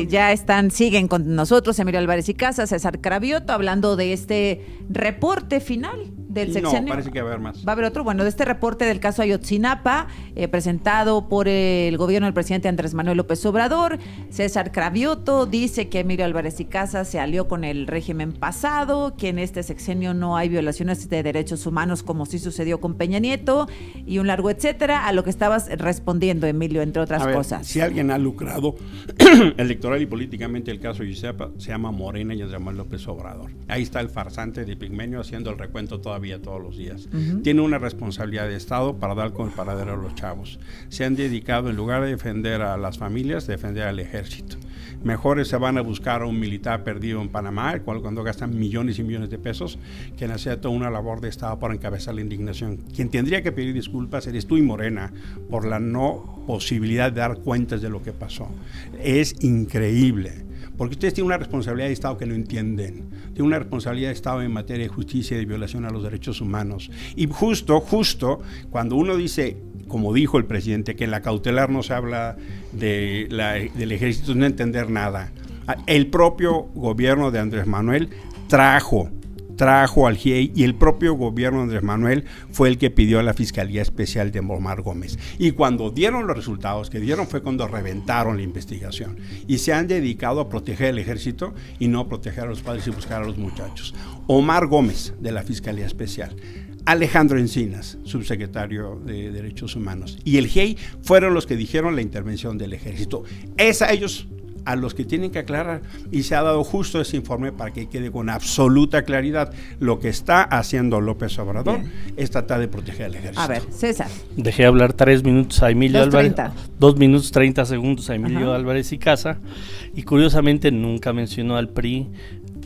Ya siguen con nosotros Emilio Álvarez y Casas, César Cravioto, hablando de este reporte final del sexenio. No, parece que va a haber más. Va a haber otro, bueno, de este reporte del caso Ayotzinapa, presentado por el gobierno del presidente Andrés Manuel López Obrador. César Cravioto dice que Emilio Álvarez y Casas se alió con el régimen pasado, que en este sexenio no hay violaciones de derechos humanos como sí sucedió con Peña Nieto, y un largo etcétera, a lo que estabas respondiendo, Emilio, entre otras cosas. Si alguien ha lucrado electoral y políticamente el caso Ayotzinapa, se llama Morena y Andrés Manuel López Obrador. Ahí está el farsante de Pigmenio haciendo el recuento todavía todos los días. Tiene una responsabilidad de Estado para dar con el paradero a los chavos. Se han dedicado, en lugar de defender a las familias, defender al ejército. Mejores se van a buscar a un militar perdido en Panamá, cuando gastan millones y millones de pesos, que en hacer toda una labor de Estado para encabezar la indignación. Quien tendría que pedir disculpas eres tú y Morena por la no posibilidad de dar cuentas de lo que pasó. Es increíble. Porque ustedes tienen una responsabilidad de Estado que no entienden. Tienen una responsabilidad de Estado en materia de justicia y de violación a los derechos humanos. Y justo, cuando uno dice, como dijo el presidente, que en la cautelar no se habla del ejército, no entender nada. El propio gobierno de Andrés Manuel trajo al GIEI, y el propio gobierno de Andrés Manuel fue el que pidió a la Fiscalía Especial de Omar Gómez. Y cuando dieron los resultados que dieron fue cuando reventaron la investigación. Y se han dedicado a proteger al ejército y no a proteger a los padres y buscar a los muchachos. Omar Gómez, de la Fiscalía Especial. Alejandro Encinas, subsecretario de Derechos Humanos. Y el GIEI fueron los que dijeron la intervención del ejército. Es a ellos a los que tienen que aclarar, y se ha dado justo ese informe para que quede con absoluta claridad. Lo que está haciendo López Obrador es tratar de proteger al ejército. A ver, César. Dejé hablar 3 minutos a Emilio Álvarez, 2 minutos 30 segundos a Emilio Álvarez y Casa, y curiosamente nunca mencionó al PRI,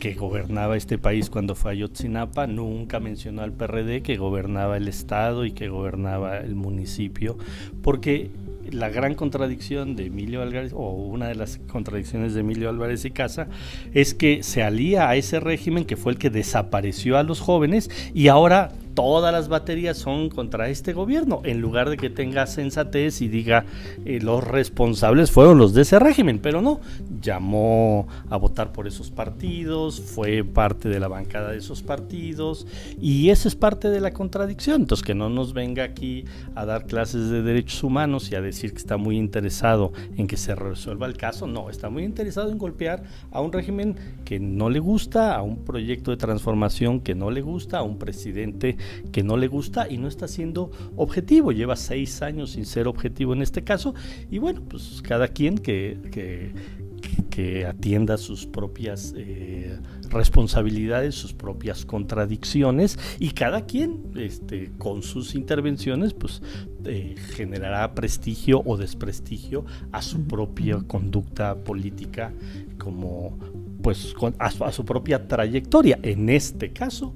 que gobernaba este país cuando fue Ayotzinapa, nunca mencionó al PRD, que gobernaba el estado y que gobernaba el municipio, porque la gran contradicción de Emilio Álvarez, o una de las contradicciones de Emilio Álvarez y Casa, es que se alía a ese régimen que fue el que desapareció a los jóvenes, y ahora todas las baterías son contra este gobierno, en lugar de que tenga sensatez y diga los responsables fueron los de ese régimen. Pero no, llamó a votar por esos partidos, fue parte de la bancada de esos partidos, y eso es parte de la contradicción. Entonces, que no nos venga aquí a dar clases de derechos humanos y a decir que está muy interesado en que se resuelva el caso. No, está muy interesado en golpear a un régimen que no le gusta, a un proyecto de transformación que no le gusta, a un presidente que no le gusta, y no está siendo objetivo. Lleva 6 años sin ser objetivo en este caso, y bueno, pues cada quien que atienda sus propias responsabilidades, sus propias contradicciones, y cada quien con sus intervenciones pues generará prestigio o desprestigio a su propia conducta política, como pues a su propia trayectoria. En este caso,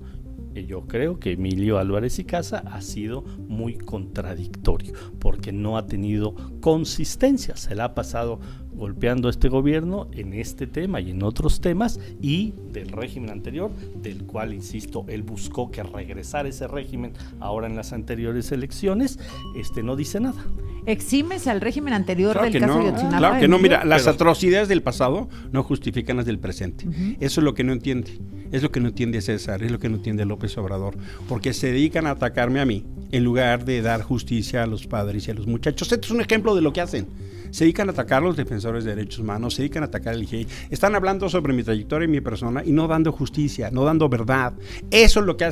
yo creo que Emilio Álvarez y Casa ha sido muy contradictorio, porque no ha tenido consistencia. Se la ha pasado golpeando a este gobierno en este tema y en otros temas, y del régimen anterior, del cual, insisto, él buscó que regresara ese régimen ahora en las anteriores elecciones, no dice nada. ¿Eximes al régimen anterior del caso Ayotzinapa? Claro que no, mira, las atrocidades del pasado no justifican las del presente. Eso es lo que no entiende. Es lo que no entiende César, es lo que no entiende López Obrador, porque se dedican a atacarme a mí en lugar de dar justicia a los padres y a los muchachos. Esto es un ejemplo de lo que hacen. Se dedican a atacar a los defensores de derechos humanos, se dedican a atacar al GIEI, están hablando sobre mi trayectoria y mi persona y no dando justicia, no dando verdad. Eso es lo que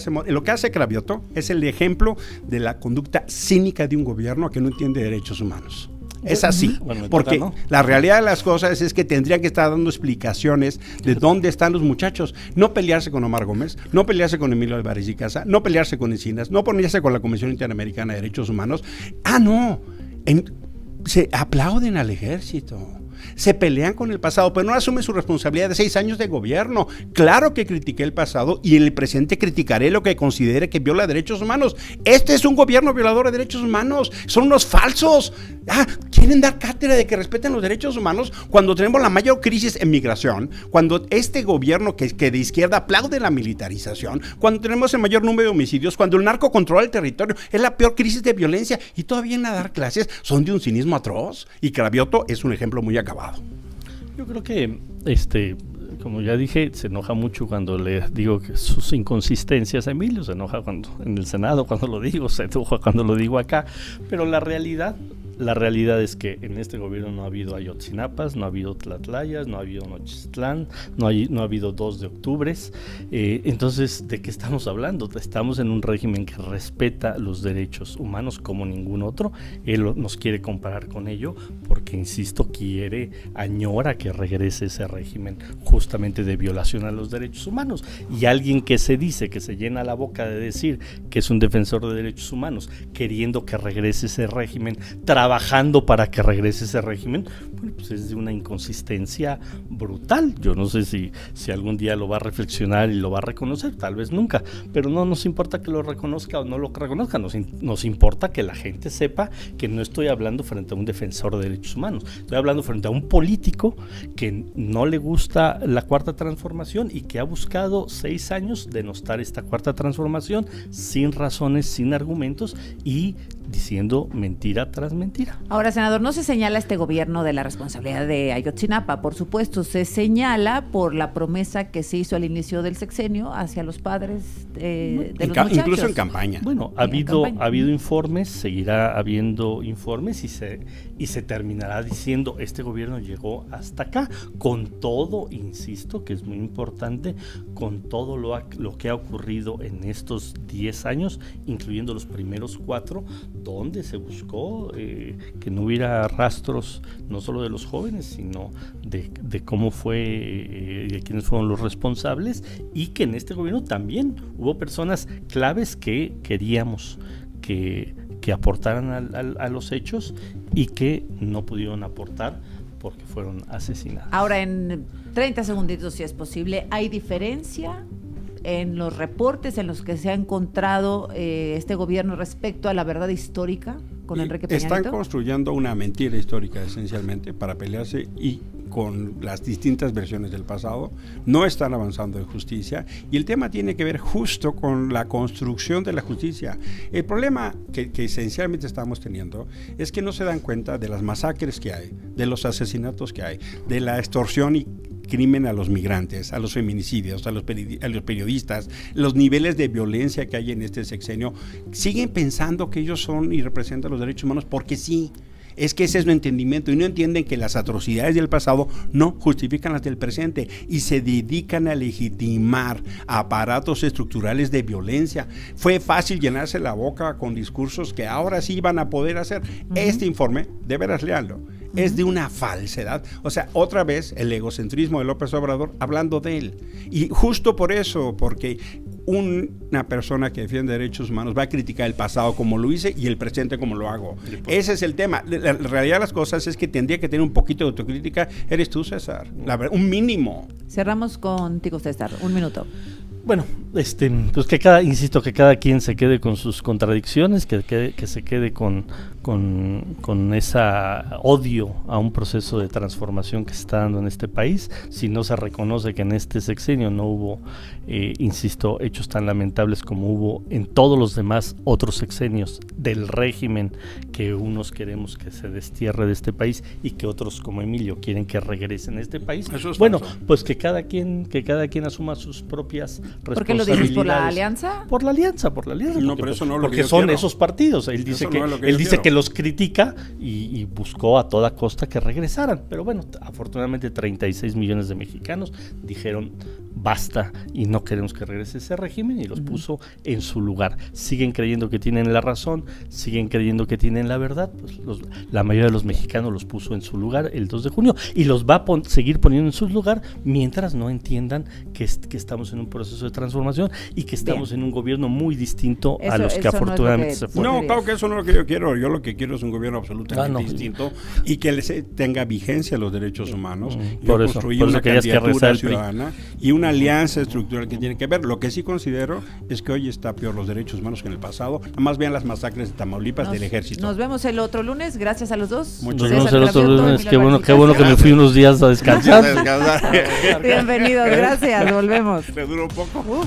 hace Cravioto, es el ejemplo de la conducta cínica de un gobierno que no entiende derechos humanos. Es así, porque la realidad de las cosas es que tendrían que estar dando explicaciones de dónde están los muchachos, no pelearse con Omar Gómez, no pelearse con Emilio Álvarez y Casa, no pelearse con Encinas, no pelearse con la Comisión Interamericana de Derechos Humanos. Se aplauden al ejército, se pelean con el pasado, pero no asumen su responsabilidad de 6 años de gobierno. Claro que critiqué el pasado, y en el presente criticaré lo que considere que viola derechos humanos. Este es un gobierno violador de derechos humanos, son unos falsos. Quieren dar cátedra de que respeten los derechos humanos cuando tenemos la mayor crisis en migración, cuando este gobierno que de izquierda aplaude la militarización, cuando tenemos el mayor número de homicidios, cuando el narco controla el territorio, es la peor crisis de violencia, y todavía vienen a dar clases. Son de un cinismo atroz, y Cravioto es un ejemplo muy acabado. Yo creo que, como ya dije, se enoja mucho cuando le digo que sus inconsistencias a Emilio, se enoja cuando en el Senado cuando lo digo, se enoja cuando lo digo acá, pero la realidad es que en este gobierno no ha habido Ayotzinapas, no ha habido Tlatlayas, no ha habido Nochistlán, no ha habido 2 de octubre. Entonces, ¿de qué estamos hablando? Estamos en un régimen que respeta los derechos humanos como ningún otro. Él nos quiere comparar con ello porque, insisto, añora que regrese ese régimen justamente de violación a los derechos humanos. Y alguien que se llena la boca de decir que es un defensor de derechos humanos, queriendo que regrese ese régimen, trabajando para que regrese ese régimen, bueno, pues es de una inconsistencia brutal. Yo no sé si algún día lo va a reflexionar y lo va a reconocer, tal vez nunca, pero no nos importa que lo reconozca o no lo reconozca, nos importa que la gente sepa que no estoy hablando frente a un defensor de derechos humanos, estoy hablando frente a un político que no le gusta la Cuarta Transformación y que ha buscado 6 años denostar esta Cuarta Transformación sin razones, sin argumentos y diciendo mentira tras mentira. Ahora, senador, no se señala este gobierno de la responsabilidad de Ayotzinapa, por supuesto, se señala por la promesa que se hizo al inicio del sexenio hacia los padres de los muchachos. Incluso en campaña. Bueno, ha habido informes, seguirá habiendo informes y se terminará diciendo este gobierno llegó hasta acá, con todo, insisto, que es muy importante, con todo lo que ha ocurrido en estos 10 años, incluyendo los primeros 4, donde se buscó que no hubiera rastros no solo de los jóvenes, sino de cómo fue, de quiénes fueron los responsables, y que en este gobierno también hubo personas claves que queríamos que aportaran a los hechos y que no pudieron aportar porque fueron asesinados. Ahora, en 30 segunditos, si es posible, ¿hay diferencia en los reportes en los que se ha encontrado este gobierno respecto a la verdad histórica con Enrique Peña Nieto? Están construyendo una mentira histórica esencialmente para pelearse y con las distintas versiones del pasado, no están avanzando en justicia y el tema tiene que ver justo con la construcción de la justicia. El problema que esencialmente estamos teniendo es que no se dan cuenta de las masacres que hay, de los asesinatos que hay, de la extorsión y crimen a los migrantes, a los feminicidios, a los periodistas, los niveles de violencia que hay en este sexenio. Siguen pensando que ellos son y representan los derechos humanos porque sí. Es que ese es su entendimiento y no entienden que las atrocidades del pasado no justifican las del presente y se dedican a legitimar aparatos estructurales de violencia. Fue fácil llenarse la boca con discursos que ahora sí van a poder hacer. Este informe, de veras léanlo, es de una falsedad. O sea, otra vez el egocentrismo de López Obrador hablando de él. Y justo por eso, porque una persona que defiende derechos humanos va a criticar el pasado como lo hice y el presente como lo hago. Ese es el tema. La realidad de las cosas es que tendría que tener un poquito de autocrítica. Eres tú, César. Un mínimo. Cerramos contigo, César. 1 minuto. Bueno, pues que cada quien se quede con sus contradicciones, que se quede con esa odio a un proceso de transformación que se está dando en este país. Si no se reconoce que en este sexenio no hubo, hechos tan lamentables como hubo en todos los demás otros sexenios del régimen que unos queremos que se destierre de este país y que otros como Emilio quieren que regrese en este país. Bueno, pues que cada quien asuma sus propias responsabilidades. ¿Por qué lo dices? ¿Por la alianza? Por la alianza. No, pero eso no es lo que porque son quiero. Esos partidos. Él dice que los critica y buscó a toda costa que regresaran. Pero bueno, afortunadamente 36 millones de mexicanos dijeron basta y no queremos que regrese ese régimen y los puso en su lugar. Siguen creyendo que tienen la razón, siguen creyendo que tienen la verdad. Pues la mayoría de los mexicanos los puso en su lugar el 2 de junio y los va a seguir poniendo en su lugar mientras no entiendan que estamos en un proceso de transformación y que estamos en un gobierno muy distinto a los que afortunadamente se fueron. No, claro que eso no es lo que yo quiero. Yo lo que quiero es un gobierno absolutamente distinto y que tenga vigencia los derechos humanos. Yo construí una candidatura ciudadana y una alianza estructural que tiene que ver. Lo que sí considero es que hoy está peor los derechos humanos que en el pasado. Nada más vean las masacres de Tamaulipas del ejército. Nos vemos el otro lunes. Gracias a los dos. Nos vemos el otro lunes. Qué bueno que me fui unos días a descansar. Bienvenidos, gracias. Volvemos. Me duró un poco.